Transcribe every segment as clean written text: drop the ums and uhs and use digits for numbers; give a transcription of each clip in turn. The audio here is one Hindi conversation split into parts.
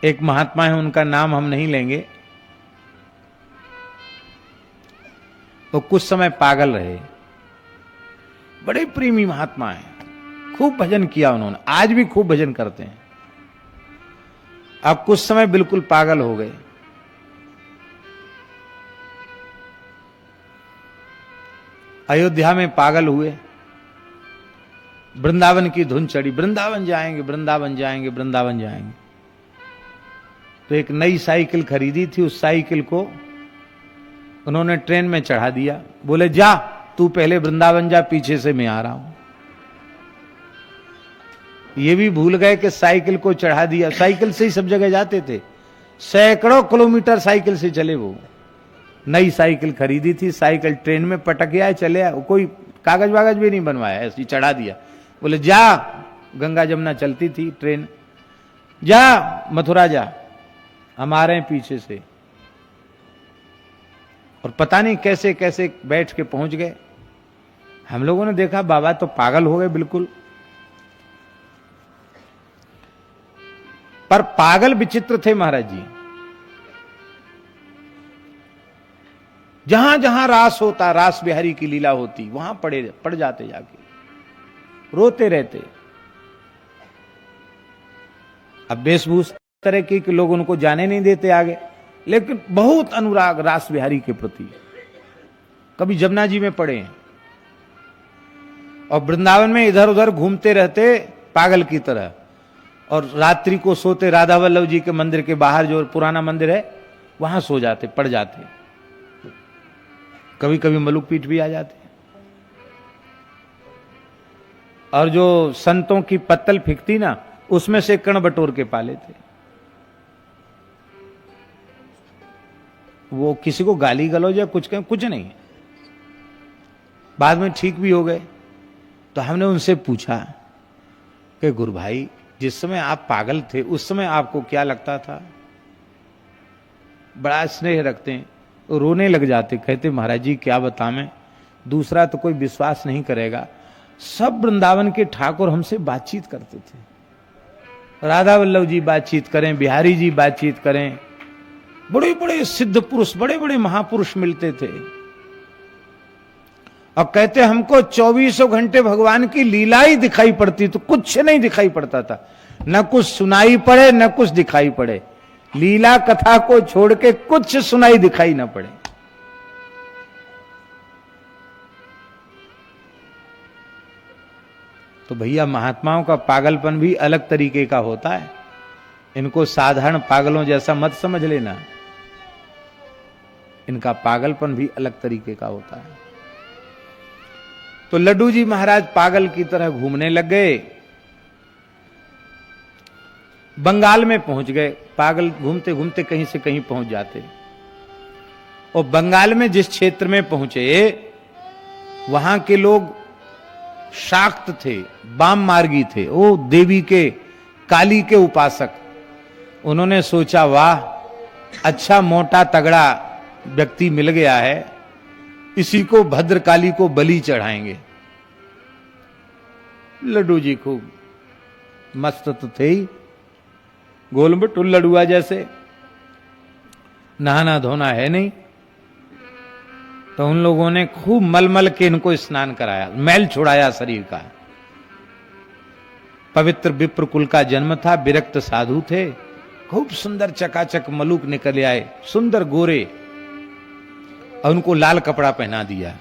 एक महात्मा है, उनका नाम हम नहीं लेंगे। वो कुछ समय पागल रहे, बड़े प्रेमी महात्मा हैं, खूब भजन किया उन्होंने, आज भी खूब भजन करते हैं। अब कुछ समय बिल्कुल पागल हो गए। अयोध्या में पागल हुए, वृंदावन की धुन चढ़ी, वृंदावन जाएंगे, वृंदावन जाएंगे, वृंदावन जाएंगे। तो एक नई साइकिल खरीदी थी, उस साइकिल को उन्होंने ट्रेन में चढ़ा दिया। बोले जा तू पहले वृंदावन जा, पीछे से मैं आ रहा हूं। ये भी भूल गए कि साइकिल को चढ़ा दिया। साइकिल से ही सब जगह जाते थे, सैकड़ों किलोमीटर साइकिल से चले। वो नई साइकिल खरीदी थी, साइकिल ट्रेन में पटक गया, चले आए, कोई कागज वागज भी नहीं बनवाया, ऐसे चढ़ा दिया। बोले जा, गंगा जमुना चलती थी ट्रेन, जा मथुरा जा, हम आ रहे हैं पीछे से। और पता नहीं कैसे कैसे बैठ के पहुंच गए। हम लोगों ने देखा बाबा तो पागल हो गए बिल्कुल। पर पागल विचित्र थे महाराज जी। जहां जहां रास होता, रास बिहारी की लीला होती, वहां पड़ जाते, जाके रोते रहते। अब वेशभूषा तरह की कि लोग उनको जाने नहीं देते आगे, लेकिन बहुत अनुराग रास बिहारी के प्रति। कभी जमुना जी में पड़े हैं और वृंदावन में इधर उधर घूमते रहते पागल की तरह, और रात्रि को सोते राधा वल्लभ जी के मंदिर के बाहर, जो पुराना मंदिर है, वहां सो जाते, पड़ जाते। कभी कभी मलुक पीठ भी आ जाते। और जो संतों की पत्तल फिकती ना, उसमें से कण बटोर के पा लेते। वो किसी को गाली गलौज या कुछ नहीं। बाद में ठीक भी हो गए। तो हमने उनसे पूछा कि गुरु भाई, जिस समय आप पागल थे उस समय आपको क्या लगता था? बड़ा स्नेह रखते हैं, रोने लग जाते। कहते महाराज जी क्या बता मैं, दूसरा तो कोई विश्वास नहीं करेगा, सब वृंदावन के ठाकुर हमसे बातचीत करते थे। राधा वल्लभ जी बातचीत करें, बिहारी जी बातचीत करें, बड़े बड़े सिद्ध पुरुष, बड़े बड़े महापुरुष मिलते थे। और कहते हमको 24 घंटे भगवान की लीला ही दिखाई पड़ती, तो कुछ नहीं दिखाई पड़ता था, न कुछ सुनाई पड़े न कुछ दिखाई पड़े। लीला कथा को छोड़ के कुछ सुनाई दिखाई न पड़े। तो भैया महात्माओं का पागलपन भी अलग तरीके का होता है, इनको साधारण पागलों जैसा मत समझ लेना। इनका पागलपन भी अलग तरीके का होता है। तो लड्डू जी महाराज पागल की तरह घूमने लग गए, बंगाल में पहुंच गए। पागल घूमते घूमते कहीं से कहीं पहुंच जाते। और बंगाल में जिस क्षेत्र में पहुंचे, वहां के लोग शाक्त थे, वाम मार्गी थे, वो देवी के, काली के उपासक। उन्होंने सोचा वाह, अच्छा मोटा तगड़ा व्यक्ति मिल गया है, इसी को भद्रकाली को बलि चढ़ाएंगे। लड्डू जी खूब मस्त तो थे ही, गोलमटुल लडुआ जैसे, नहाना धोना है नहीं। तो उन लोगों ने खूब मलमल के इनको स्नान कराया, मैल छुड़ाया शरीर का। पवित्र विप्र कुल का जन्म था, विरक्त साधु थे, खूब सुंदर चकाचक मलूक निकल आए, सुंदर गोरे। और उनको लाल कपड़ा पहना दिया,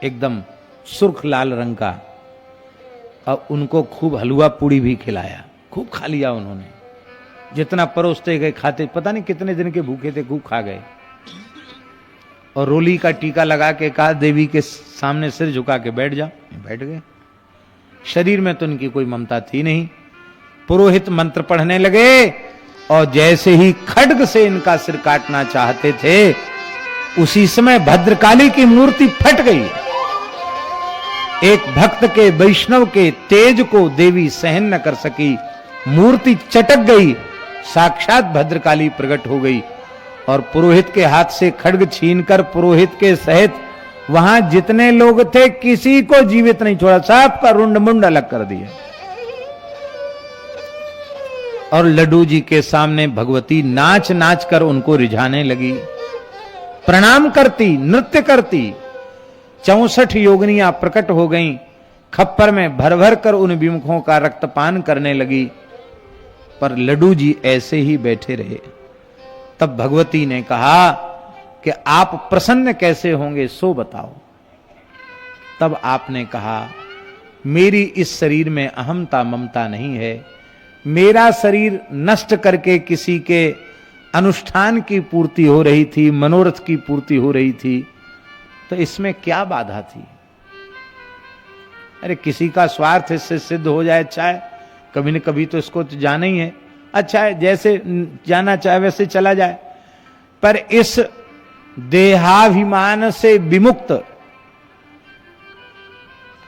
एकदम सुर्ख लाल रंग का। और उनको खूब हलवा पूड़ी भी खिलाया, खूब खा लिया उन्होंने। जितना परोसते गए खाते, पता नहीं कितने दिन के भूखे थे, खूब खा गए। और रोली का टीका लगा के कहा देवी के सामने सिर झुका के बैठ जा, बैठ गए। शरीर में तो इनकी कोई ममता थी नहीं। पुरोहित मंत्र पढ़ने लगे, और जैसे ही खड्ग से इनका सिर काटना चाहते थे, उसी समय भद्रकाली की मूर्ति फट गई। एक भक्त के, वैष्णव के तेज को देवी सहन न कर सकी, मूर्ति चटक गई, साक्षात भद्रकाली प्रकट हो गई। और पुरोहित के हाथ से खड्ग छीनकर पुरोहित के सहित वहां जितने लोग थे किसी को जीवित नहीं छोड़ा, सबका रुंड मुंड अलग कर दिया। और लड्डू जी के सामने भगवती नाच नाच कर उनको रिझाने लगी, प्रणाम करती, नृत्य करती। 64 योगिनियां प्रकट हो गईं, खप्पर में भर भर कर उन विमुखों का रक्तपान करने लगी, पर लड्डू जी ऐसे ही बैठे रहे। तब भगवती ने कहा कि आप प्रसन्न कैसे होंगे, सो बताओ। तब आपने कहा, मेरी इस शरीर में अहमता ममता नहीं है, मेरा शरीर नष्ट करके किसी के अनुष्ठान की पूर्ति हो रही थी, मनोरथ की पूर्ति हो रही थी, तो इसमें क्या बाधा थी? अरे किसी का स्वार्थ इससे सिद्ध हो जाए, अच्छा है, कभी न कभी तो इसको तो जाना ही है, अच्छा है, जैसे जाना चाहे वैसे चला जाए। पर इस देहाभिमान से विमुक्त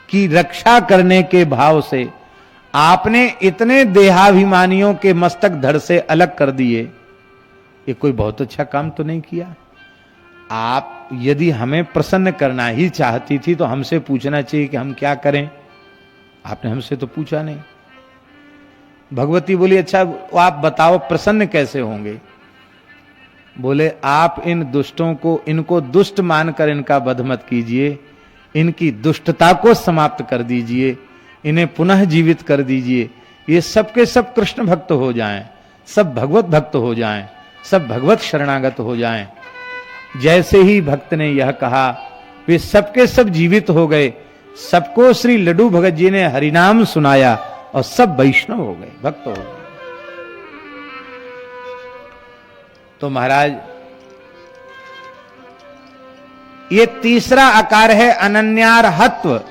की रक्षा करने के भाव से आपने इतने देहाभिमानियों के मस्तक धड़ से अलग कर दिए, ये कोई बहुत अच्छा काम तो नहीं किया। आप यदि हमें प्रसन्न करना ही चाहती थी तो हमसे पूछना चाहिए कि हम क्या करें, आपने हमसे तो पूछा नहीं। भगवती बोली, अच्छा आप बताओ प्रसन्न कैसे होंगे? बोले, आप इन दुष्टों को, इनको दुष्ट मानकर इनका वध मत कीजिए, इनकी दुष्टता को समाप्त कर दीजिए, इन्हें पुनः जीवित कर दीजिए, ये सबके सब कृष्ण भक्त हो जाएं, सब भगवत भक्त हो जाएं, सब भगवत शरणागत हो जाएं। जैसे ही भक्त ने यह कहा, वे सबके सब जीवित हो गए, सबको श्री लड्डू भगत जी ने हरिनाम सुनाया और सब वैष्णव हो गए, भक्त हो गए। तो महाराज, ये तीसरा आकार है अनन्यार्हत्व।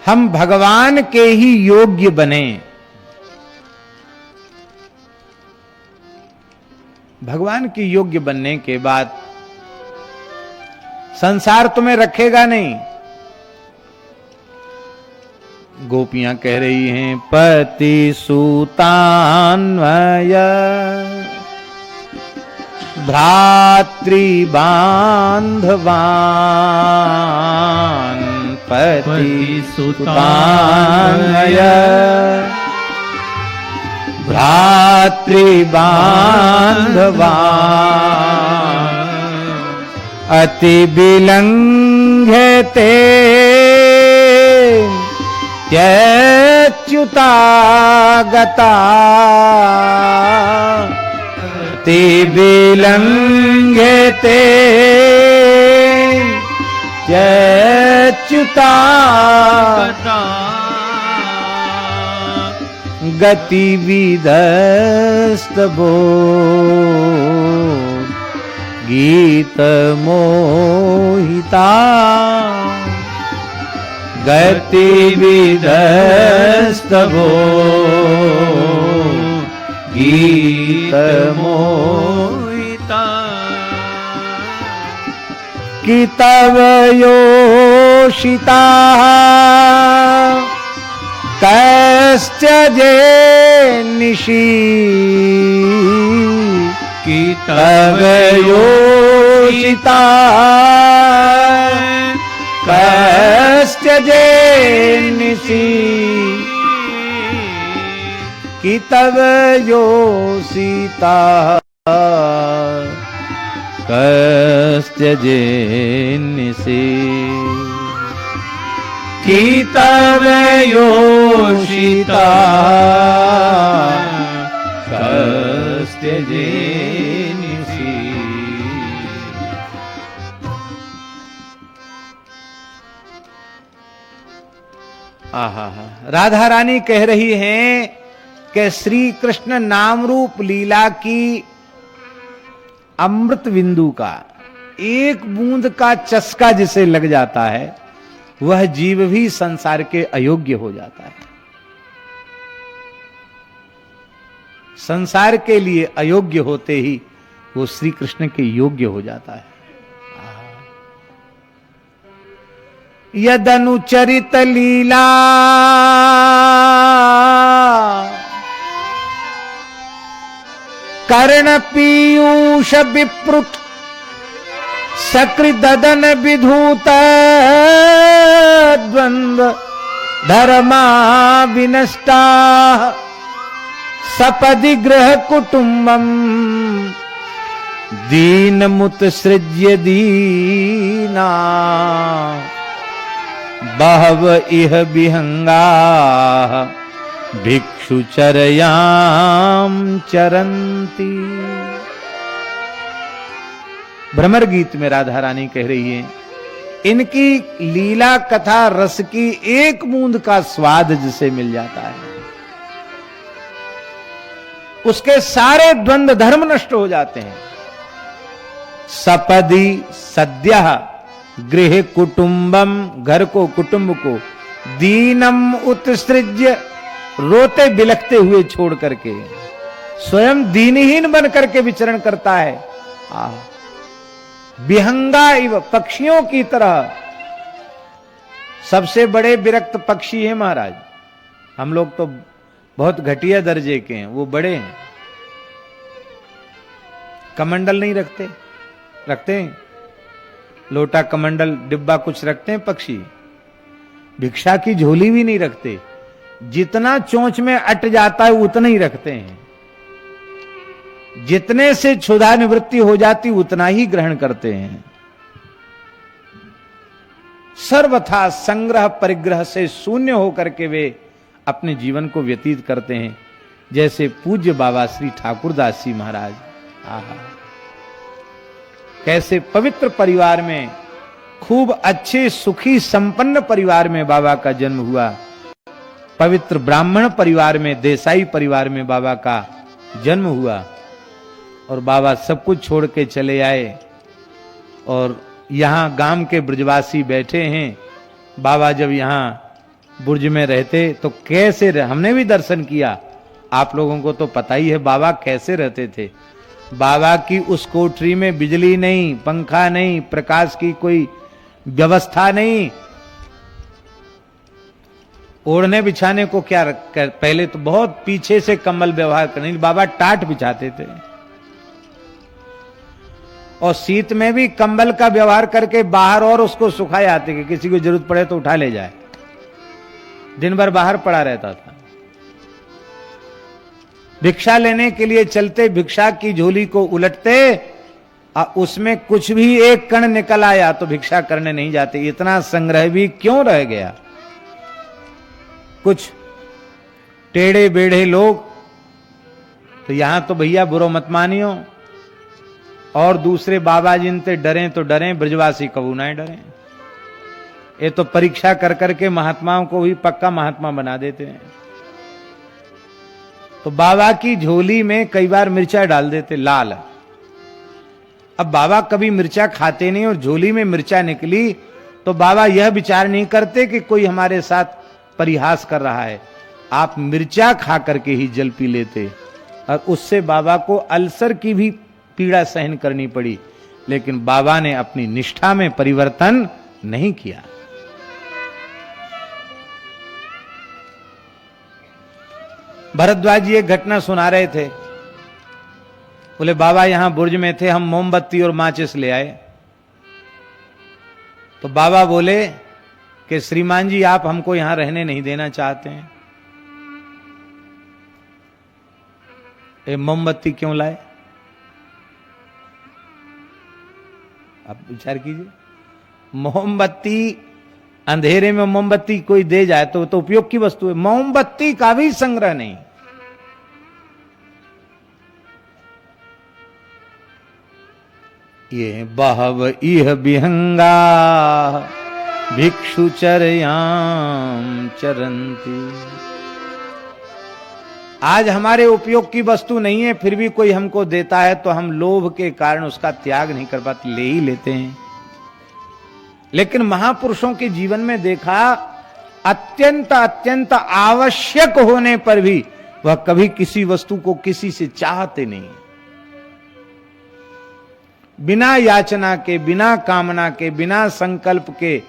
हम भगवान के ही योग्य बने। भगवान के योग्य बनने के बाद संसार तुम्हें रखेगा नहीं। गोपियां कह रही हैं, पति सूतान्वय भ्रातृबान्धवान्, पति सूतान्वय भ्रातृबान्धवान्, अति विलंघ्यते च्युता गता, अति विलंघ्यते च्युता गता, गतिविधस्तवो गीत मोहिता, गतिविधस्तवो गीत मोहिता, कि तव योषिता कैस्त्यजे निशी, कि तव योषिता कैस्त्यजे निशी, कि तव योषिता कैस्त्यजे निशी, कि तव योषिता कैस्त्यजे निशी। आहा, राधा रानी कह रही हैं कि श्री कृष्ण नाम रूप लीला की अमृत बिंदु का एक बूंद का चस्का जिसे लग जाता है, वह जीव भी संसार के अयोग्य हो जाता है। संसार के लिए अयोग्य होते ही वो श्री कृष्ण के योग्य हो जाता है। यदनुचरित लीला कर्ण पीयूष विप्रुट सकृदन विधूत द्वंद्व धर्मा विनष्टा सपदि गृह कुटुंबम दीन मुत्सृज्य दीना बहव इह विहंगा भिक्षु चरयाम चरंती। भ्रमर गीत में राधा रानी कह रही है, इनकी लीला कथा रस की एक बूंद का स्वाद जिसे मिल जाता है, उसके सारे द्वंद्व धर्म नष्ट हो जाते हैं। सपदि सद्यः गृह कुटुंबम, घर को कुटुंब को, दीनम उत्सृज्य, रोते बिलखते हुए छोड़ करके, स्वयं दीनहीन बन करके विचरण करता है। विहंगा इव, पक्षियों की तरह। सबसे बड़े विरक्त पक्षी है महाराज, हम लोग तो बहुत घटिया दर्जे के हैं, वो बड़े हैं। कमंडल नहीं रखते, रखते हैं लोटा कमंडल डिब्बा कुछ रखते हैं पक्षी, भिक्षा की झोली भी नहीं रखते। जितना चोंच में अट जाता है उतना ही रखते हैं, जितने से क्षुधा निवृत्ति हो जाती उतना ही ग्रहण करते हैं। सर्वथा संग्रह परिग्रह से शून्य होकर के वे अपने जीवन को व्यतीत करते हैं, जैसे पूज्य बाबा श्री ठाकुरदास जी महाराज। आहा, कैसे पवित्र परिवार में, खूब अच्छे सुखी संपन्न परिवार में बाबा का जन्म हुआ। पवित्र ब्राह्मण परिवार में, देसाई परिवार में बाबा का जन्म हुआ और बाबा सब कुछ छोड़ के चले आए। और यहां गांव के ब्रजवासी बैठे हैं। बाबा जब यहां बुर्ज में रहते तो कैसे हमने भी दर्शन किया, आप लोगों को तो पता ही है बाबा कैसे रहते थे। बाबा की उस कोठरी में बिजली नहीं, पंखा नहीं, प्रकाश की कोई व्यवस्था नहीं। ओढ़ने बिछाने को क्या पहले तो बहुत पीछे से कंबल व्यवहार करने, बाबा टाट बिछाते थे और शीत में भी कंबल का व्यवहार करके बाहर और उसको सुखाए आते कि किसी को जरूरत पड़े तो उठा ले जाए। दिन भर बाहर पड़ा रहता था। भिक्षा लेने के लिए चलते, भिक्षा की झोली को उलटते, उसमें कुछ भी एक कण निकल आया तो भिक्षा करने नहीं जाते। इतना संग्रह भी क्यों रह गया। कुछ टेढ़े बेढ़े लोग तो यहां तो भैया बुरो मत मानियो, और दूसरे बाबा जिनते डरे तो डरे, ब्रजवासी कबू ना डरे। ये तो परीक्षा कर करके महात्माओं को भी पक्का महात्मा बना देते हैं। तो बाबा की झोली में कई बार मिर्चा डाल देते लाल। अब बाबा कभी मिर्चा खाते नहीं और झोली में मिर्चा निकली तो बाबा यह विचार नहीं करते कि कोई हमारे साथ परिहास कर रहा है। आप मिर्चा खा करके ही जल पी लेते और उससे बाबा को अल्सर की भी पीड़ा सहन करनी पड़ी, लेकिन बाबा ने अपनी निष्ठा में परिवर्तन नहीं किया। भरद्वाज जी एक घटना सुना रहे थे। बोले बाबा यहां बुर्ज में थे, हम मोमबत्ती और माचिस ले आए। तो बाबा बोले कि श्रीमान जी आप हमको यहां रहने नहीं देना चाहते हैं, ये मोमबत्ती क्यों लाए? आप विचार कीजिए, मोमबत्ती अंधेरे में मोमबत्ती कोई दे जाए तो उपयोग की वस्तु है, मोमबत्ती का भी संग्रह नहीं। ये बहव इह विहंगा भिक्षु चरयाम चरंती। आज हमारे उपयोग की वस्तु नहीं है, फिर भी कोई हमको देता है तो हम लोभ के कारण उसका त्याग नहीं कर पाते, ले ही लेते हैं। लेकिन महापुरुषों के जीवन में देखा, अत्यंत अत्यंत आवश्यक होने पर भी वह कभी किसी वस्तु को किसी से चाहते नहीं। बिना याचना के, बिना कामना के, बिना संकल्प के,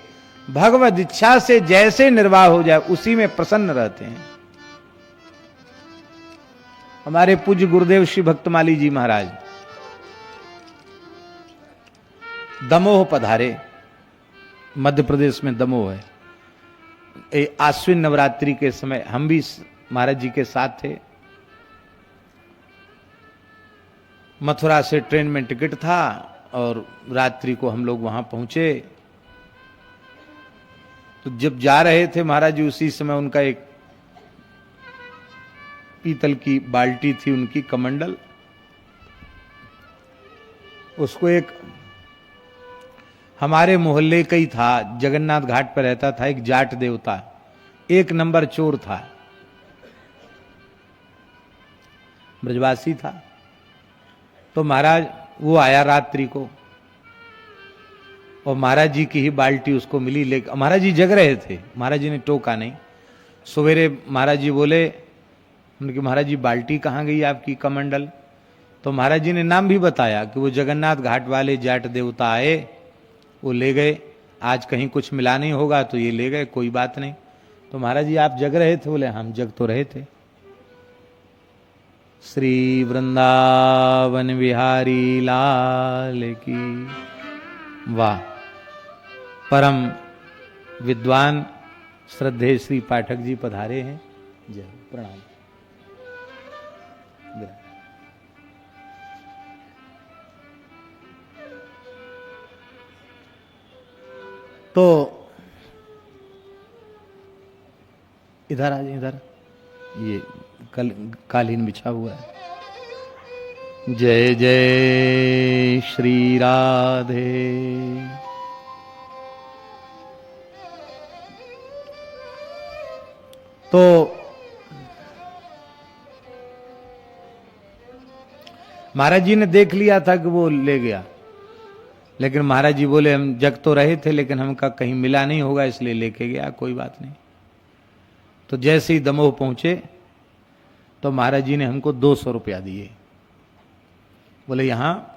भगवद इच्छा से जैसे निर्वाह हो जाए उसी में प्रसन्न रहते हैं। हमारे पूज्य गुरुदेव श्री भक्तमाली जी महाराज दमोह पधारे, मध्य प्रदेश में दमोह है। आश्विन नवरात्रि के समय हम भी महाराज जी के साथ थे। मथुरा से ट्रेन में टिकट था और रात्रि को हम लोग वहां पहुंचे। तो जब जा रहे थे महाराज जी, उसी समय उनका एक पीतल की बाल्टी थी, उनकी कमंडल, उसको एक हमारे मोहल्ले का ही था, जगन्नाथ घाट पर रहता था एक जाट देवता, एक नंबर चोर था, ब्रजवासी था। तो महाराज वो आया रात्रि को और महाराज जी की ही बाल्टी उसको मिली, लेकिन महाराज जी जग रहे थे, महाराज जी ने टोका नहीं। सवेरे महाराज जी बोले उनके, महाराज जी बाल्टी कहाँ गई आपकी कमंडल? तो महाराज जी ने नाम भी बताया कि वो जगन्नाथ घाट वाले जाट देवता आए, वो ले गए, आज कहीं कुछ मिला नहीं होगा तो ये ले गए, कोई बात नहीं। तो महाराज जी आप जग रहे थे? बोले हम जग तो रहे थे। श्री वृंदावन बिहारी लाल की। वाह, परम विद्वान श्रद्धेय श्री पाठक जी पधारे हैं। जय प्रणाम। तो इधर आ जाए, इधर ये कालीन बिछा हुआ है। जय जय श्री राधे। तो महाराज जी ने देख लिया था कि वो ले गया, लेकिन महाराज जी बोले हम जग तो रहे थे, लेकिन हमका कहीं मिला नहीं होगा इसलिए लेके गया, कोई बात नहीं। तो जैसे ही दमोह पहुंचे तो महाराज जी ने हमको 200 रुपया दिए। बोले यहाँ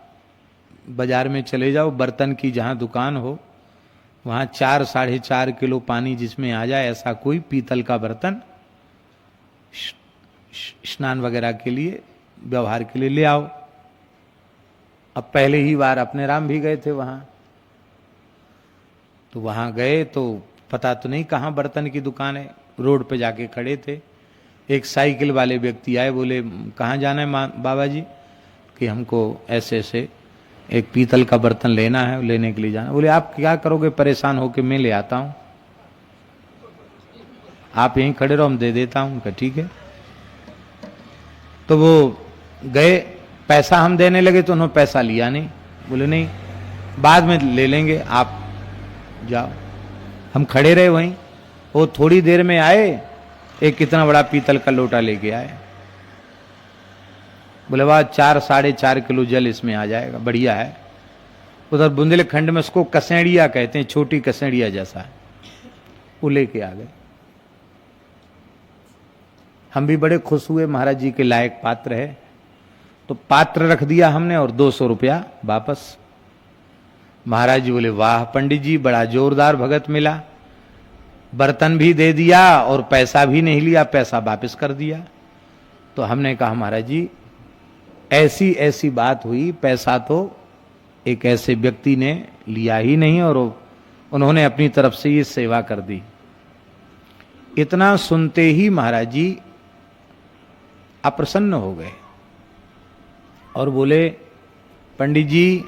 बाजार में चले जाओ, बर्तन की जहाँ दुकान हो वहाँ 4 साढ़े 4 किलो पानी जिसमें आ जाए ऐसा कोई पीतल का बर्तन स्नान वगैरह के लिए, व्यवहार के लिए ले आओ। अब पहले ही बार अपने राम भी गए थे वहां, तो वहां गए तो पता तो नहीं कहाँ बर्तन की दुकान है, रोड पे जाके खड़े थे। एक साइकिल वाले व्यक्ति आए, बोले कहाँ जाना है बाबा जी? कि हमको ऐसे ऐसे एक पीतल का बर्तन लेना है, लेने के लिए जाना। बोले आप क्या करोगे, परेशान होके मैं ले आता हूँ, आप यहीं खड़े रहो, हम दे देता हूँ। कहा ठीक है। तो वो गए, पैसा हम देने लगे तो उन्होंने पैसा लिया नहीं, बोले नहीं बाद में ले लेंगे, आप जाओ। हम खड़े रहे वहीं, वो थोड़ी देर में आए, एक कितना बड़ा पीतल का लोटा लेके आए। बोले वाह 4 साढ़े 4 किलो जल इसमें आ जाएगा, बढ़िया है। उधर बुंदेलखंड में उसको कसेड़िया कहते हैं, छोटी कसेड़िया जैसा है, वो लेके आ गए। हम भी बड़े खुश हुए, महाराज जी के लायक पात्र है। तो पात्र रख दिया हमने और 200 रुपया वापस। महाराज जी बोले वाह पंडित जी, बड़ा जोरदार भगत मिला, बर्तन भी दे दिया और पैसा भी नहीं लिया, पैसा वापस कर दिया। तो हमने कहा महाराज जी ऐसी ऐसी बात हुई, पैसा तो एक ऐसे व्यक्ति ने लिया ही नहीं और उन्होंने अपनी तरफ से ये सेवा कर दी। इतना सुनते ही महाराज जी अप्रसन्न हो गए और बोले पंडित जी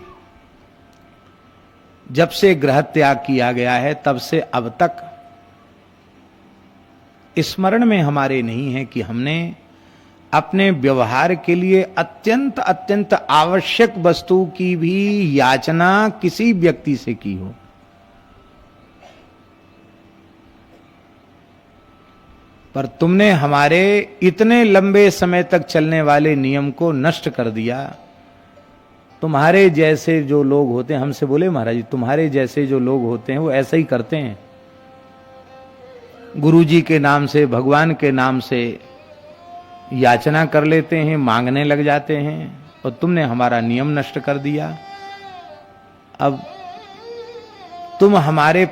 जब से गृह त्याग किया गया है तब से अब तक स्मरण में हमारे नहीं है कि हमने अपने व्यवहार के लिए अत्यंत अत्यंत आवश्यक वस्तु की भी याचना किसी व्यक्ति से की हो। पर तुमने हमारे इतने लंबे समय तक चलने वाले नियम को नष्ट कर दिया। तुम्हारे जैसे जो लोग होते हैं, हमसे बोले महाराज जी तुम्हारे जैसे जो लोग होते हैं वो ऐसा ही करते हैं, गुरु जी के नाम से भगवान के नाम से याचना कर लेते हैं, मांगने लग जाते हैं, और तुमने हमारा नियम नष्ट कर दिया। अब तुम हमारे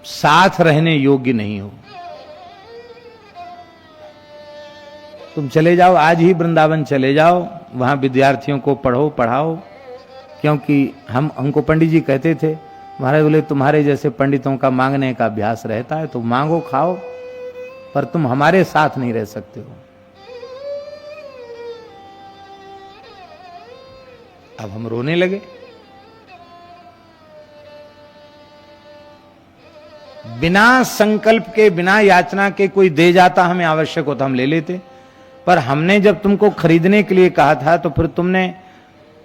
साथ रहने योग्य नहीं हो, तुम चले जाओ, आज ही वृंदावन चले जाओ, वहां विद्यार्थियों को पढ़ो पढ़ाओ। क्योंकि हमको पंडित जी कहते थे, महाराज बोले तुम्हारे जैसे पंडितों का मांगने का अभ्यास रहता है तो मांगो खाओ, पर तुम हमारे साथ नहीं रह सकते हो। अब हम रोने लगे। बिना संकल्प के, बिना याचना के कोई दे जाता, हमें आवश्यक होता हम ले लेते, पर हमने जब तुमको खरीदने के लिए कहा था तो फिर तुमने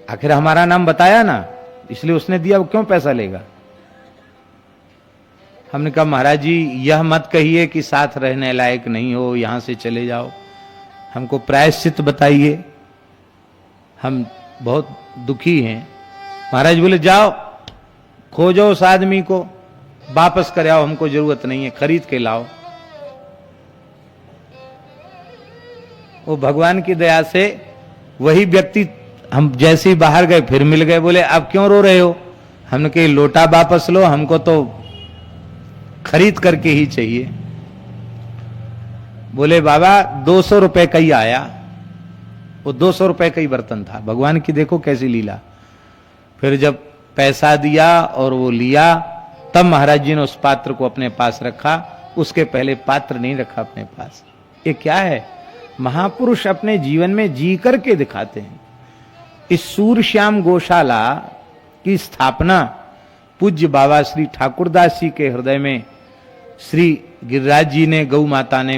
आखिर हमारा नाम बताया ना, इसलिए उसने दिया, वो क्यों पैसा लेगा। हमने कहा महाराज जी यह मत कहिए कि साथ रहने लायक नहीं हो, यहां से चले जाओ, हमको प्रायश्चित बताइए, हम बहुत दुखी हैं। महाराज बोले जाओ खोजो उस आदमी को, वापस कर आओ, हमको जरूरत नहीं है, खरीद के लाओ। वो भगवान की दया से वही व्यक्ति, हम जैसे ही बाहर गए फिर मिल गए। बोले अब क्यों रो रहे हो। हमने कहा लोटा वापस लो, हमको तो खरीद करके ही चाहिए। बोले बाबा 200 रुपए का ही आया। वो 200 रुपए का ही बर्तन था। भगवान की देखो कैसी लीला। फिर जब पैसा दिया और वो लिया, तब महाराज जी ने उस पात्र को अपने पास रखा, उसके पहले पात्र नहीं रखा अपने पास। ये क्या है, महापुरुष अपने जीवन में जी करके दिखाते हैं। इस सूरश्याम गौशाला की स्थापना पूज्य बाबा श्री ठाकुरदास जी के हृदय में श्री गिरिराज जी ने, गौ माता ने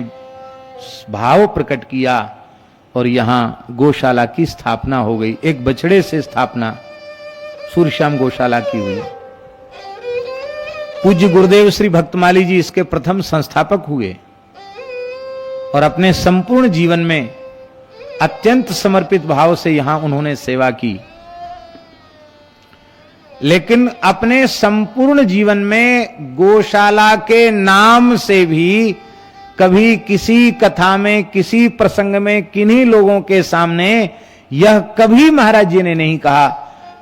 भाव प्रकट किया और यहां गौशाला की स्थापना हो गई। एक बछड़े से स्थापना सूरश्याम गौशाला की हुई। पूज्य गुरुदेव श्री भक्तमाली जी इसके प्रथम संस्थापक हुए और अपने संपूर्ण जीवन में अत्यंत समर्पित भाव से यहां उन्होंने सेवा की। लेकिन अपने संपूर्ण जीवन में गौशाला के नाम से भी कभी किसी कथा में, किसी प्रसंग में, किन्हीं लोगों के सामने यह कभी महाराज जी ने नहीं कहा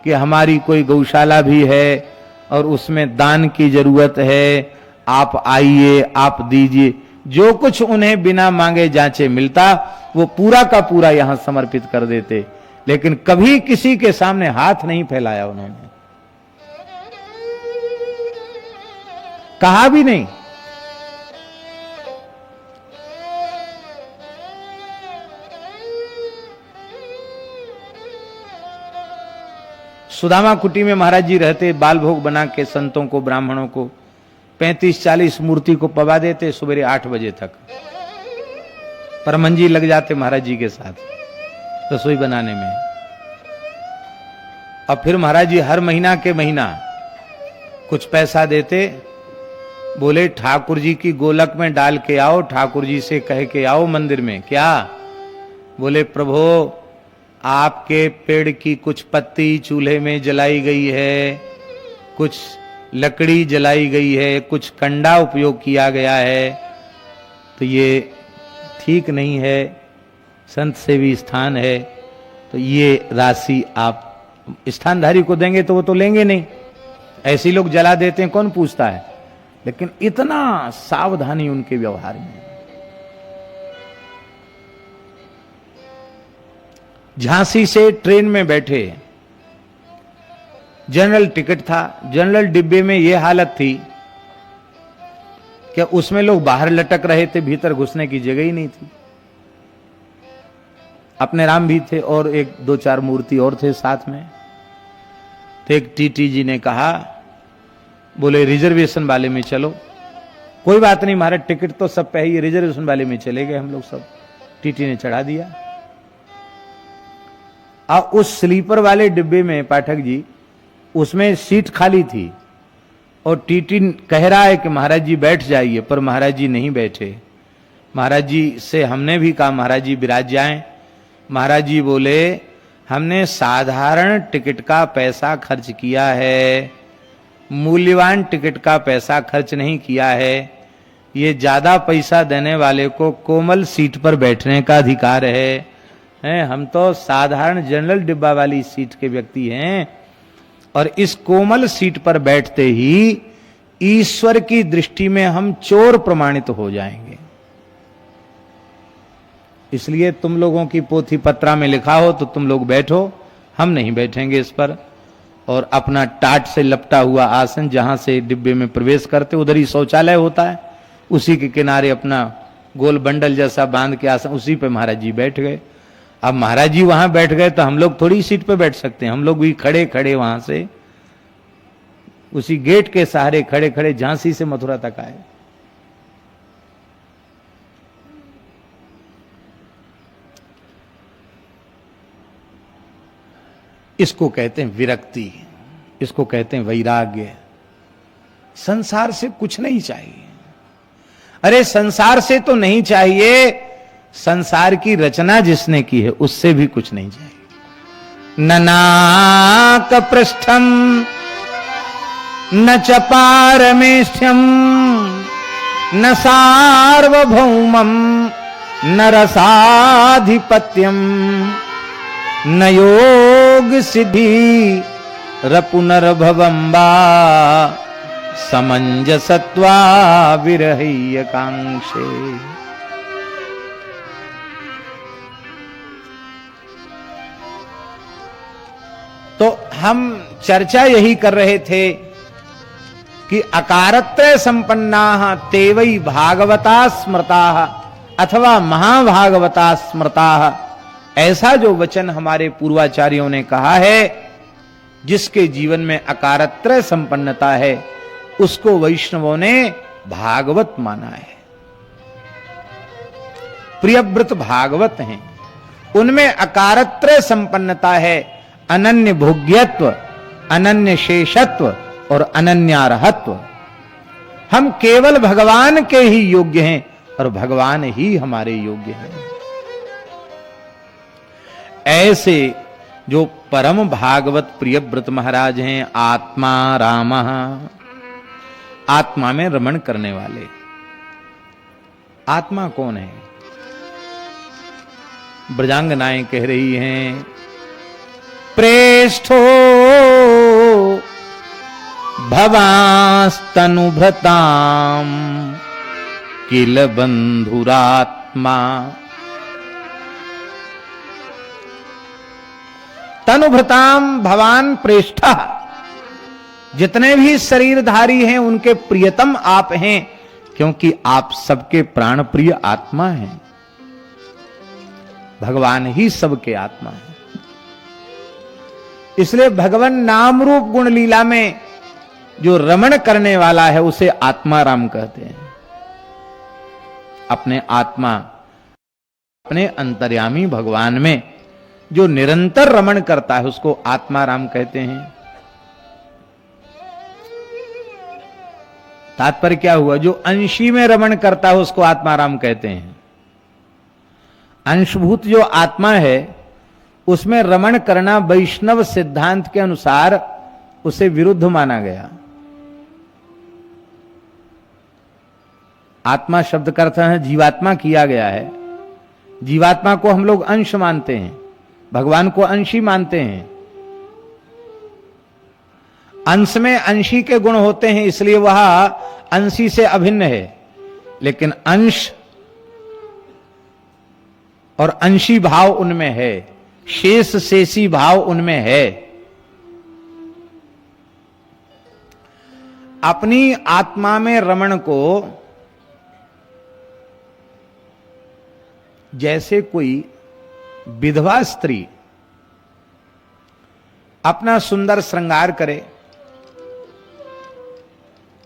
कि हमारी कोई गौशाला भी है और उसमें दान की जरूरत है, आप आइए, आप दीजिए। जो कुछ उन्हें बिना मांगे जांचे मिलता वो पूरा का पूरा यहां समर्पित कर देते, लेकिन कभी किसी के सामने हाथ नहीं फैलाया उन्होंने, कहा भी नहीं। सुदामा कुटी में महाराज जी रहते, बाल भोग बना के संतों को, ब्राह्मणों को 35-40 मूर्ति को पवा देते सुबह 8 बजे तक। परमंजी लग जाते महाराज जी के साथ रसोई बनाने में। अब फिर महाराज जी हर महीना के महीना कुछ पैसा देते, बोले ठाकुर जी की गोलक में डाल के आओ, ठाकुर जी से कह के आओ मंदिर में। क्या? बोले प्रभु आपके पेड़ की कुछ पत्ती चूल्हे में जलाई गई है, कुछ लकड़ी जलाई गई है, कुछ कंडा उपयोग किया गया है, तो ये ठीक नहीं है, संत सेवी स्थान है, तो ये राशि आप स्थानधारी को देंगे तो वो तो लेंगे नहीं, ऐसे लोग जला देते हैं, कौन पूछता है। लेकिन इतना सावधानी उनके व्यवहार में। झांसी से ट्रेन में बैठे, जनरल टिकट था, जनरल डिब्बे में यह हालत थी कि उसमें लोग बाहर लटक रहे थे, भीतर घुसने की जगह ही नहीं थी। अपने राम भी थे और 1-2-4 मूर्ति और थे साथ में। तो एक टीटी जी ने कहा, बोले रिजर्वेशन वाले में चलो। कोई बात नहीं महाराज, टिकट तो सब पे ही, रिजर्वेशन वाले में चले गए हम लोग सब। टीटी ने चढ़ा दिया। अब उस स्लीपर वाले डिब्बे में पाठक जी, उसमें सीट खाली थी और टीटी कह रहा है कि महाराज जी बैठ जाइए, पर महाराज जी नहीं बैठे। महाराज जी से हमने भी कहा महाराज जी विराज जाएं। महाराज जी बोले हमने साधारण टिकट का पैसा खर्च किया है, मूल्यवान टिकट का पैसा खर्च नहीं किया है। ये ज्यादा पैसा देने वाले को कोमल सीट पर बैठने का अधिकार है। हम तो साधारण जनरल डिब्बा वाली सीट के व्यक्ति हैं और इस कोमल सीट पर बैठते ही ईश्वर की दृष्टि में हम चोर प्रमाणित हो जाएंगे। इसलिए तुम लोगों की पोथी पत्रा में लिखा हो तो तुम लोग बैठो, हम नहीं बैठेंगे इस पर। और अपना टाट से लपटा हुआ आसन, जहां से डिब्बे में प्रवेश करते उधर ही शौचालय होता है, उसी के किनारे अपना गोल बंडल जैसा बांध के आसन, उसी पे महाराज जी बैठ गए। अब महाराज जी वहां बैठ गए तो हम लोग थोड़ी सीट पे बैठ सकते हैं, हम लोग भी खड़े खड़े वहां से उसी गेट के सहारे खड़े खड़े झांसी से मथुरा तक आए। इसको कहते हैं विरक्ति, इसको कहते हैं वैराग्य। संसार से कुछ नहीं चाहिए। अरे संसार से तो नहीं चाहिए, संसार की रचना जिसने की है उससे भी कुछ नहीं चाहिए। न नाक पृष्ठम न च पारमेष्ठ्यम न सार्वभौमम न रसाधिपत्यम न योग सिद्धि रपुनर्भवम्बा समंजसत्वा विरह्य कांक्षे। तो हम चर्चा यही कर रहे थे कि अकारत्रय संपन्नाः ते वै भागवता स्मृताः अथवा महाभागवता स्मृताः, ऐसा जो वचन हमारे पूर्वाचार्यों ने कहा है, जिसके जीवन में अकारत्रय संपन्नता है उसको वैष्णवों ने भागवत माना है। प्रियव्रत भागवत हैं, उनमें अकारत्रय संपन्नता है, अनन्य भोग्यत्व, अनन्य शेषत्व और अनन्यार्हत्व। हम केवल भगवान के ही योग्य हैं और भगवान ही हमारे योग्य हैं। ऐसे जो परम भागवत प्रियव्रत महाराज हैं, आत्मा रामः, आत्मा में रमण करने वाले। आत्मा कौन है? ब्रजांगनाएं कह रही हैं, प्रेष्ठो भवास्तनुभृताम किल बंधुरात्मा। तनुभृताम भवान प्रेष्ठः, जितने भी शरीरधारी हैं उनके प्रियतम आप हैं, क्योंकि आप सबके प्राण प्रिय आत्मा हैं। भगवान ही सबके आत्मा है। इसलिए भगवान नाम रूप गुण लीला में जो रमण करने वाला है उसे आत्माराम कहते हैं। अपने आत्मा, अपने अंतर्यामी भगवान में जो निरंतर रमण करता है उसको आत्माराम कहते हैं। तात्पर्य क्या हुआ? जो अंशी में रमण करता है उसको आत्माराम कहते हैं। अंशभूत जो आत्मा है उसमें रमण करना वैष्णव सिद्धांत के अनुसार उसे विरुद्ध माना गया। आत्मा शब्द का अर्थ है जीवात्मा किया गया है। जीवात्मा को हम लोग अंश मानते हैं, भगवान को अंशी मानते हैं। अंश में अंशी के गुण होते हैं, इसलिए वह अंशी से अभिन्न है। लेकिन अंश और अंशी भाव उनमें है, शेष शेषी भाव उनमें है। अपनी आत्मा में रमण को जैसे कोई विधवा स्त्री अपना सुंदर श्रृंगार करे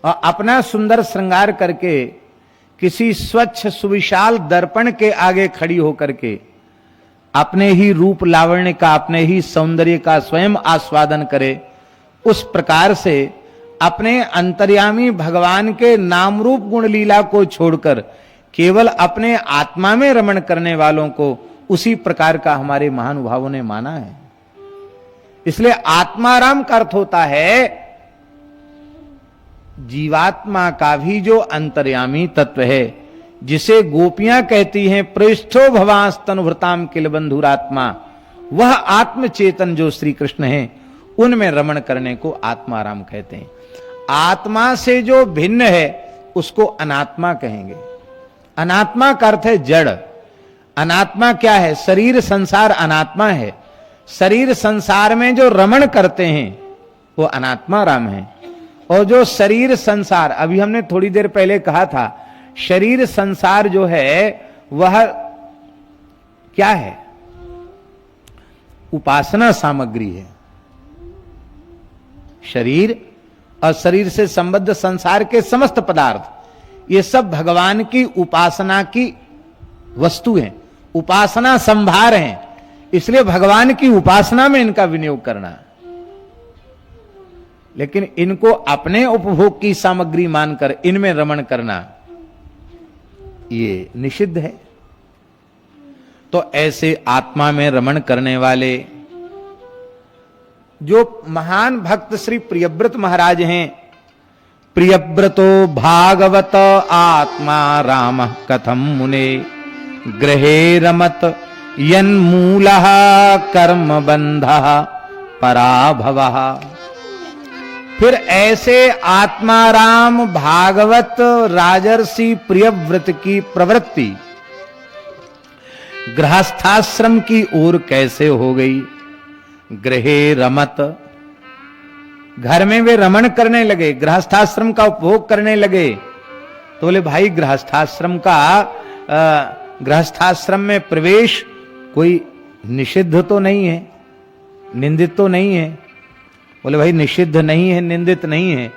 और अपना सुंदर श्रृंगार करके किसी स्वच्छ सुविशाल दर्पण के आगे खड़ी होकर के अपने ही रूप लावण्य का, अपने ही सौंदर्य का स्वयं आस्वादन करे, उस प्रकार से अपने अंतर्यामी भगवान के नाम रूप गुण लीला को छोड़कर केवल अपने आत्मा में रमण करने वालों को उसी प्रकार का हमारे महानुभावों ने माना है। इसलिए आत्माराम का अर्थ होता है जीवात्मा का भी जो अंतर्यामी तत्व है, जिसे गोपियां कहती हैं प्रेष्ठो भवास्तनुभृताम किल बंधुरात्मा, वह आत्मचेतन जो श्री कृष्ण है उनमें रमण करने को आत्माराम कहते हैं। आत्मा से जो भिन्न है उसको अनात्मा कहेंगे। अनात्मा का अर्थ है जड़। अनात्मा क्या है? शरीर संसार अनात्मा है। शरीर संसार में जो रमण करते हैं वो अनात्मा राम है। और जो शरीर संसार, अभी हमने थोड़ी देर पहले कहा था, शरीर संसार जो है वह क्या है? उपासना सामग्री है। शरीर और शरीर से संबद्ध संसार के समस्त पदार्थ ये सब भगवान की उपासना की वस्तु हैं, उपासना संभार हैं। इसलिए भगवान की उपासना में इनका विनियोग करना, लेकिन इनको अपने उपभोग की सामग्री मानकर इनमें रमण करना ये निषिद्ध है। तो ऐसे आत्मा में रमण करने वाले जो महान भक्त श्री प्रियव्रत महाराज हैं, प्रियव्रतो भागवत आत्मा राम कथम मुने ग्रहे रमत यन्मूलः कर्म बंधः पराभवः। फिर ऐसे आत्माराम भागवत राजर्षि प्रियव्रत की प्रवृत्ति गृहस्थाश्रम की ओर कैसे हो गई? गृहे रमत, घर में वे रमण करने लगे, गृहस्थाश्रम का उपभोग करने लगे। तो बोले भाई गृहस्थाश्रम में प्रवेश कोई निषिद्ध तो नहीं है, निंदित तो नहीं है। बोले भाई निषिद्ध नहीं है, निंदित नहीं है,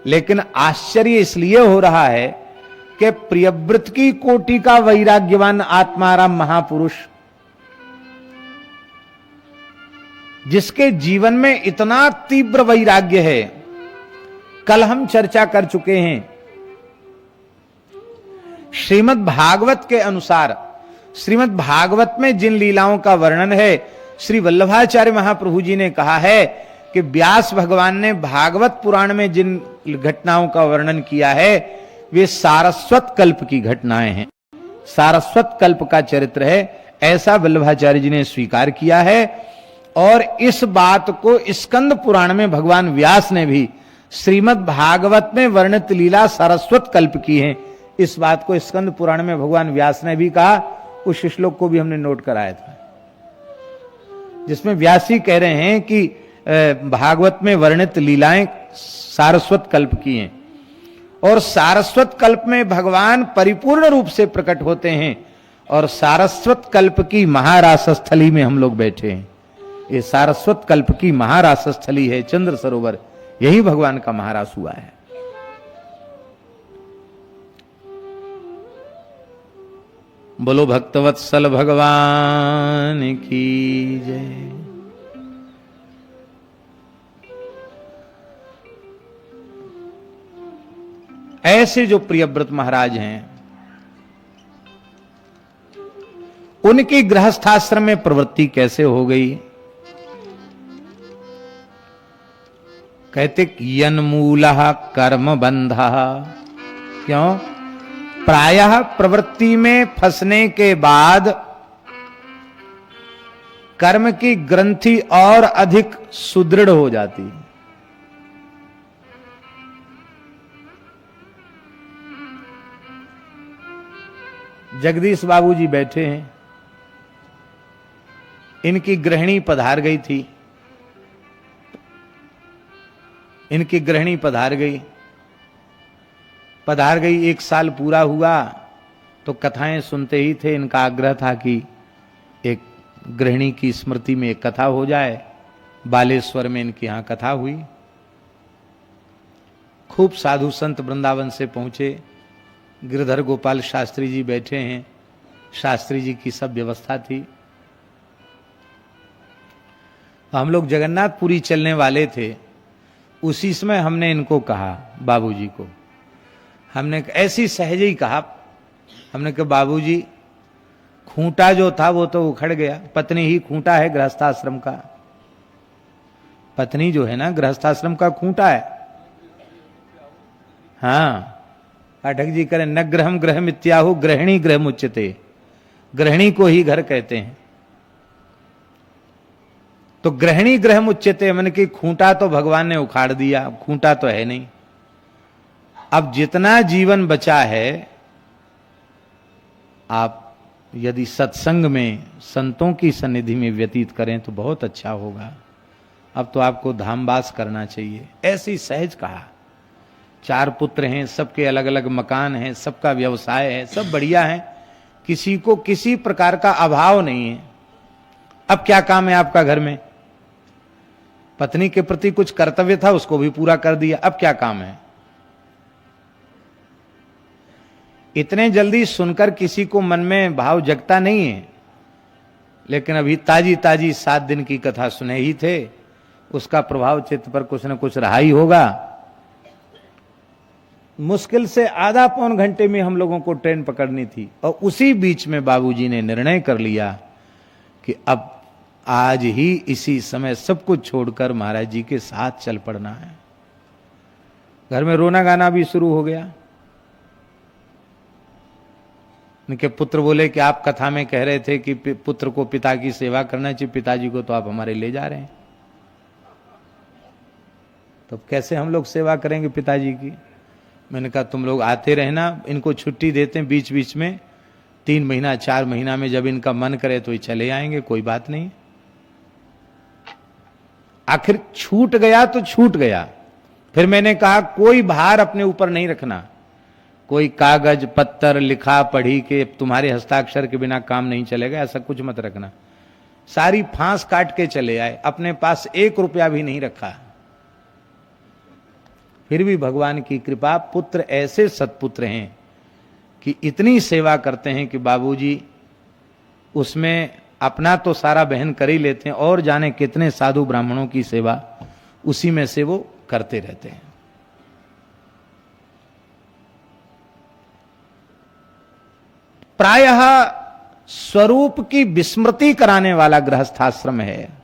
लेकिन आश्चर्य इसलिए हो रहा है कि प्रियव्रत की कोटि का वैराग्यवान आत्माराम महापुरुष, जिसके जीवन में इतना तीव्र वैराग्य है, कल हम चर्चा कर चुके हैं। श्रीमद् भागवत के अनुसार, श्रीमद् भागवत में जिन लीलाओं का वर्णन है, श्री वल्लभाचार्य महाप्रभु जी ने कहा है कि व्यास भगवान ने भागवत पुराण में जिन घटनाओं का वर्णन किया है वे सारस्वत कल्प की घटनाएं हैं, सारस्वत कल्प का चरित्र है, ऐसा वल्लभाचार्य जी ने स्वीकार किया है। और इस बात को स्कंद पुराण में भगवान व्यास ने भी श्रीमद् भागवत में वर्णित लीला सारस्वत कल्प की है, इस बात को स्कंद पुराण में भगवान व्यास ने भी कहा। उस श्लोक को भी हमने नोट कराया था, जिसमें व्यासी कह रहे हैं कि भागवत में वर्णित लीलाएं सारस्वत कल्प की हैं, और सारस्वत कल्प में भगवान परिपूर्ण रूप से प्रकट होते हैं। और सारस्वत कल्प की महारास स्थली में हम लोग बैठे हैं। ये सारस्वत कल्प की महारास स्थली है चंद्र सरोवर, यही भगवान का महारास हुआ है। बोलो भक्तवत्सल भगवान की जय। ऐसे जो प्रियव्रत महाराज हैं, उनकी गृहस्थाश्रम में प्रवृत्ति कैसे हो गई? कहते यन्मूलः कर्म बंधः। क्यों? प्रायः प्रवृत्ति में फंसने के बाद कर्म की ग्रंथि और अधिक सुदृढ़ हो जाती है। जगदीश बाबू जी बैठे हैं, इनकी गृहिणी पधार गई थी, इनकी गृहिणी पधार गई, 1 साल पूरा हुआ तो कथाएं सुनते ही थे। इनका आग्रह था कि एक गृहिणी की स्मृति में एक कथा हो जाए। बालेश्वर में इनकी यहां कथा हुई, खूब साधु संत वृंदावन से पहुंचे। गिरधर गोपाल शास्त्री जी बैठे हैं, शास्त्री जी की सब व्यवस्था थी। हम लोग जगन्नाथपुरी चलने वाले थे, उसी समय हमने इनको कहा, बाबूजी को हमने ऐसी सहज ही कहा, हमने कहा बाबूजी खूंटा जो था वो तो उखड़ गया, पत्नी ही खूंटा है गृहस्थाश्रम का। पत्नी जो है ना गृहस्थाश्रम का खूंटा है। हाँ, पाठक जी करें, न ग्रहम ग्रह मित्याहु गृहिणी ग्रह मुच्यते। गृहिणी को ही घर कहते हैं। तो गृहिणी ग्रह मुच्यते मन की खूंटा तो भगवान ने उखाड़ दिया, खूंटा तो है नहीं। अब जितना जीवन बचा है, आप यदि सत्संग में संतों की सन्निधि में व्यतीत करें तो बहुत अच्छा होगा। अब तो आपको धामवास करना चाहिए। ऐसी सहज कहा। 4 पुत्र हैं, सबके अलग अलग मकान हैं, सबका व्यवसाय है, सब बढ़िया है, किसी को किसी प्रकार का अभाव नहीं है। अब क्या काम है आपका घर में? पत्नी के प्रति कुछ कर्तव्य था, उसको भी पूरा कर दिया, अब क्या काम है? इतने जल्दी सुनकर किसी को मन में भाव जगता नहीं है, लेकिन अभी ताजी ताजी 7 दिन की कथा सुने ही थे, उसका प्रभाव चित्त पर कुछ न कुछ रहा ही होगा। मुश्किल से आधा पौन घंटे में हम लोगों को ट्रेन पकड़नी थी, और उसी बीच में बाबूजी ने निर्णय कर लिया कि अब आज ही इसी समय सब कुछ छोड़कर महाराज जी के साथ चल पड़ना है। घर में रोना गाना भी शुरू हो गया। उनके पुत्र बोले कि आप कथा में कह रहे थे कि पुत्र को पिता की सेवा करना चाहिए, पिताजी को तो आप हमारे ले जा रहे हैं, तो कैसे हम लोग सेवा करेंगे पिताजी की? मैंने कहा तुम लोग आते रहना, इनको छुट्टी देते हैं बीच बीच में, 3 महीना 4 महीना में जब इनका मन करे तो ये चले आएंगे, कोई बात नहीं। आखिर छूट गया तो छूट गया। फिर मैंने कहा कोई भार अपने ऊपर नहीं रखना, कोई कागज पत्तर लिखा पढ़ी के तुम्हारे हस्ताक्षर के बिना काम नहीं चलेगा, ऐसा कुछ मत रखना। सारी फांस काट के चले आए, अपने पास 1 रुपया भी नहीं रखा। फिर भी भगवान की कृपा, पुत्र ऐसे सत्पुत्र हैं कि इतनी सेवा करते हैं कि बाबूजी उसमें अपना तो सारा बहन कर ही लेते हैं, और जाने कितने साधु ब्राह्मणों की सेवा उसी में से वो करते रहते हैं। प्रायः स्वरूप की विस्मृति कराने वाला गृहस्थाश्रम है।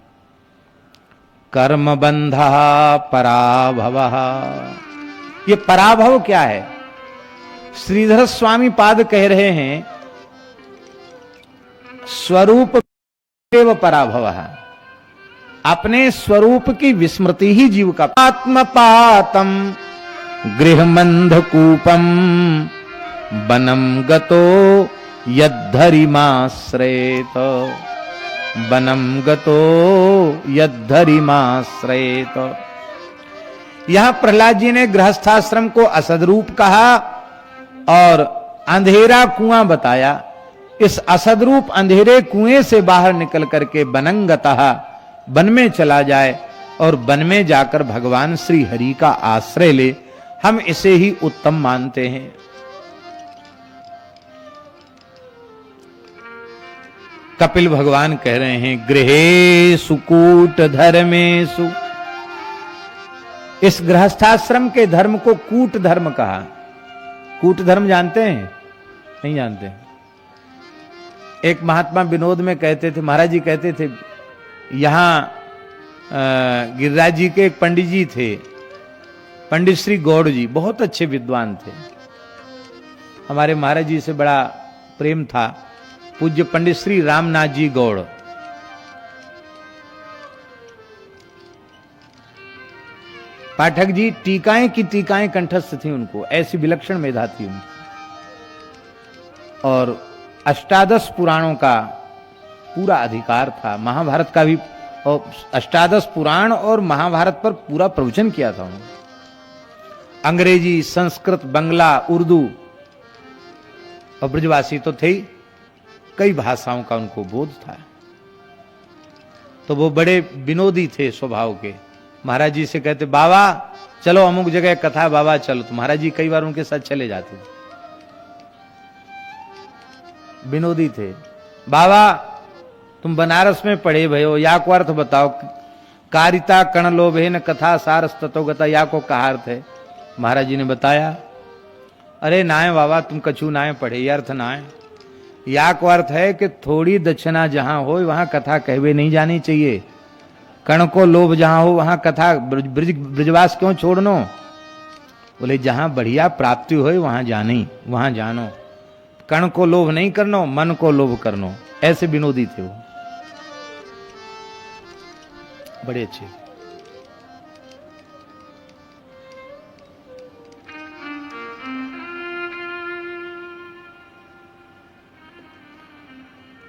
कर्म बंधा पराभव। ये पराभव क्या है? श्रीधर स्वामी पाद कह रहे हैं स्वरूप एव पराभव। अपने स्वरूप की विस्मृति ही जीव का। आत्मपातम गृहमंधकूपम बनम गतो यद्धरिमाश्रयेत। बनम गतो यद्धरिमाश्रयेत। यहां प्रहलाद जी ने गृहस्थाश्रम को असदरूप कहा और अंधेरा कुआं बताया। इस असदरूप अंधेरे कुएं से बाहर निकल करके बनंगतः वन में चला जाए और वन में जाकर भगवान श्री हरि का आश्रय ले, हम इसे ही उत्तम मानते हैं। कपिल भगवान कह रहे हैं गृहेषु कूट धर्मेषु। इस गृहस्थाश्रम के धर्म को कूट धर्म कहा। कूट धर्म जानते हैं? नहीं जानते। एक महात्मा विनोद में कहते थे, महाराज जी कहते थे, यहां गिरिराज जी के एक पंडित जी थे, पंडित श्री गौड़ जी, बहुत अच्छे विद्वान थे। हमारे महाराज जी से बड़ा प्रेम था। पूज्य पंडित श्री रामनाथ जी गौड़। पाठक जी टीकाएं की टीकाएं कंठस्थ थी उनको, ऐसी विलक्षण मेधा थी उनकी। और अष्टादश पुराणों का पूरा अधिकार था, महाभारत का भी, और अष्टादश पुराण और महाभारत पर पूरा प्रवचन किया था उन्होंने। अंग्रेजी, संस्कृत, बंगला, उर्दू और ब्रजवासी तो थे ही, कई भाषाओं का उनको बोध था। तो वो बड़े विनोदी थे स्वभाव के। महाराज जी से कहते बाबा चलो अमुक जगह कथा, बाबा चलो, तो महाराज जी कई बार उनके साथ चले जाते थे। विनोदी थे। बाबा तुम बनारस में पढ़े भयो, या को अर्थ बताओ। कारिता कण लोभेन कथा सारस तत्वगता, या को कहा अर्थ है। महाराज जी ने बताया, अरे नाय बाबा तुम कछु नाय पढ़े, ये अर्थ नाय। या को अर्थ है कि थोड़ी दक्षिणा जहां हो वहां कथा कहवे नहीं जानी चाहिए। कण को लोभ जहां हो वहां कथा ब्रजवास क्यों छोड़नो। बोले जहां बढ़िया प्राप्ति हो वहां जानी, वहां जानो। कण को लोभ नहीं करनो, मन को लोभ करनो। ऐसे विनोदी थे वो, बड़े अच्छे।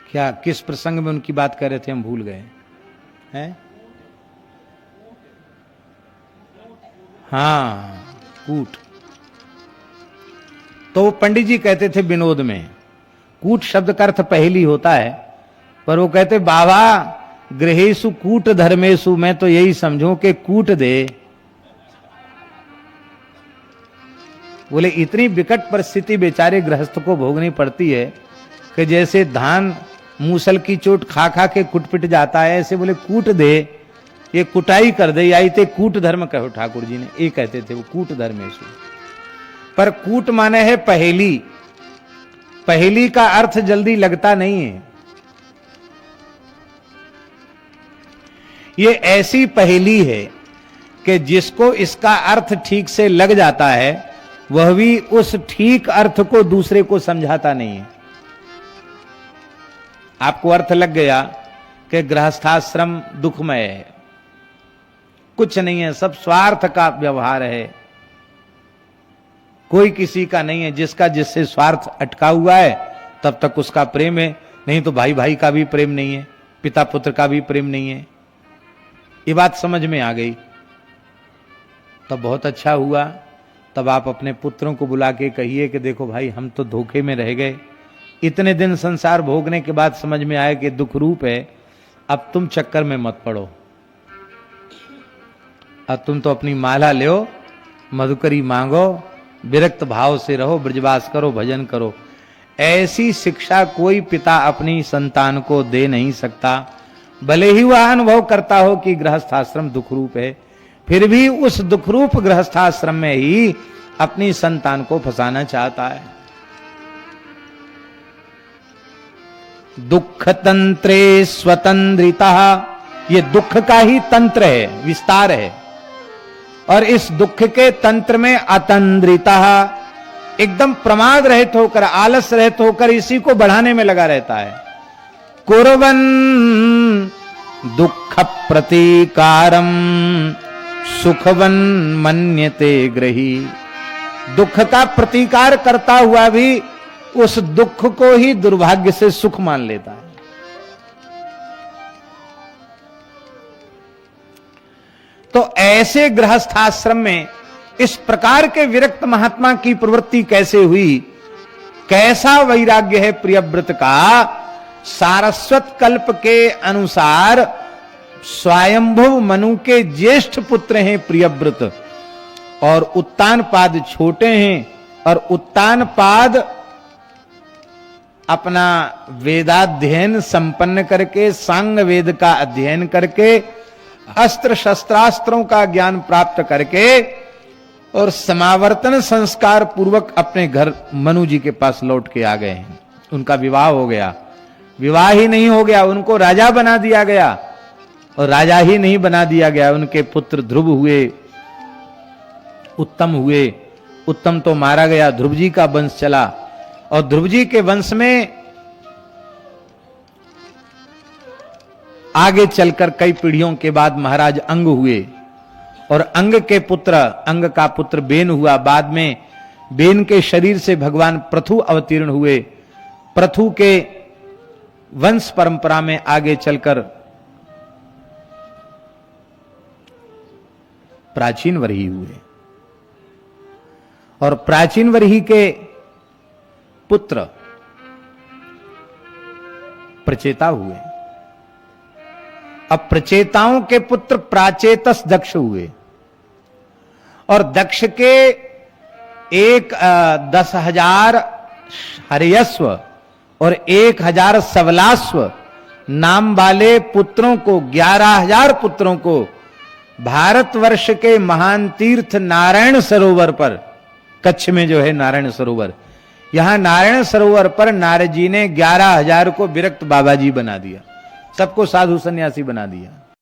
क्या किस प्रसंग में उनकी बात कर रहे थे, हम भूल गए हैं। हाँ, कूट। तो वो पंडित जी कहते थे विनोद में, कूट शब्द का अर्थ पहेली होता है, पर वो कहते बाबा गृहेषु कूट धर्मेषु, मैं तो यही समझूं कि कूट दे। बोले इतनी विकट परिस्थिति बेचारे गृहस्थ को भोगनी पड़ती है कि जैसे धान मूसल की चोट खा खा के कुटपिट जाता है, ऐसे बोले कूट दे, ये कुटाई कर दे। आई थे कूट धर्म कहो ठाकुर जी ने, ये कहते थे वो कूट धर्मेशु। पर कूट माने है पहेली। पहेली का अर्थ जल्दी लगता नहीं है। ये ऐसी पहेली है कि जिसको इसका अर्थ ठीक से लग जाता है वह भी उस ठीक अर्थ को दूसरे को समझाता नहीं है। आपको अर्थ लग गया कि गृहस्थाश्रम दुखमय है, कुछ नहीं है, सब स्वार्थ का व्यवहार है, कोई किसी का नहीं है। जिसका जिससे स्वार्थ अटका हुआ है तब तक उसका प्रेम है, नहीं तो भाई भाई का भी प्रेम नहीं है, पिता पुत्र का भी प्रेम नहीं है। ये बात समझ में आ गई तब बहुत अच्छा हुआ। तब आप अपने पुत्रों को बुला के कहिए कि देखो भाई हम तो धोखे में रह गए, इतने दिन संसार भोगने के बाद समझ में आया कि दुख रूप है, अब तुम चक्कर में मत पड़ो, अब तुम तो अपनी माला लो, मधुकरी मांगो, विरक्त भाव से रहो, ब्रजवास करो, भजन करो। ऐसी शिक्षा कोई पिता अपनी संतान को दे नहीं सकता। भले ही वह अनुभव करता हो कि गृहस्थाश्रम दुख रूप है, फिर भी उस दुखरूप गृहस्थाश्रम में ही अपनी संतान को फंसाना चाहता है। दुख तंत्रे स्वतंत्रिता, ये दुख का ही तंत्र है, विस्तार है। और इस दुख के तंत्र में अतंद्रिता, एकदम प्रमाद रहित होकर, आलस रहित होकर इसी को बढ़ाने में लगा रहता है। कुर्वन् दुख प्रतीकारम सुखवन् मन्यते ग्रही, दुख का प्रतीकार करता हुआ भी उस दुख को ही दुर्भाग्य से सुख मान लेता है। तो ऐसे गृहस्थाश्रम में इस प्रकार के विरक्त महात्मा की प्रवृत्ति कैसे हुई, कैसा वैराग्य है प्रियव्रत का। सारस्वत कल्प के अनुसार स्वयंभुव मनु के ज्येष्ठ पुत्र हैं प्रियव्रत, और उत्तानपाद छोटे हैं। और उत्तानपाद अपना वेदाध्ययन संपन्न करके, सांग वेद का अध्ययन करके, अस्त्र शस्त्रास्त्रों का ज्ञान प्राप्त करके और समावर्तन संस्कार पूर्वक अपने घर मनु जी के पास लौट के आ गए हैं। उनका विवाह हो गया। विवाह ही नहीं हो गया, उनको राजा बना दिया गया। और राजा ही नहीं बना दिया गया, उनके पुत्र ध्रुव हुए, उत्तम हुए। उत्तम तो मारा गया, ध्रुव जी का वंश चला। और ध्रुव जी के वंश में आगे चलकर कई पीढ़ियों के बाद महाराज अंग हुए। और अंग के पुत्र, अंग का पुत्र बेन हुआ। बाद में बेन के शरीर से भगवान पृथु अवतीर्ण हुए। पृथु के वंश परंपरा में आगे चलकर प्राचीन वरही हुए। और प्राचीन वरही के पुत्र प्रचेता हुए। अब प्रचेताओं के पुत्र प्राचेतस दक्ष हुए। और दक्ष के 10,000 हर्यस्व और 1,000 सबलास्व नाम वाले पुत्रों को, 11,000 पुत्रों को भारतवर्ष के महान तीर्थ नारायण सरोवर पर, कच्छ में जो है नारायण सरोवर, यहां नारायण सरोवर पर नारद जी ने 11,000 को विरक्त बाबा जी बना दिया, सबको साधु सन्यासी बना दिया।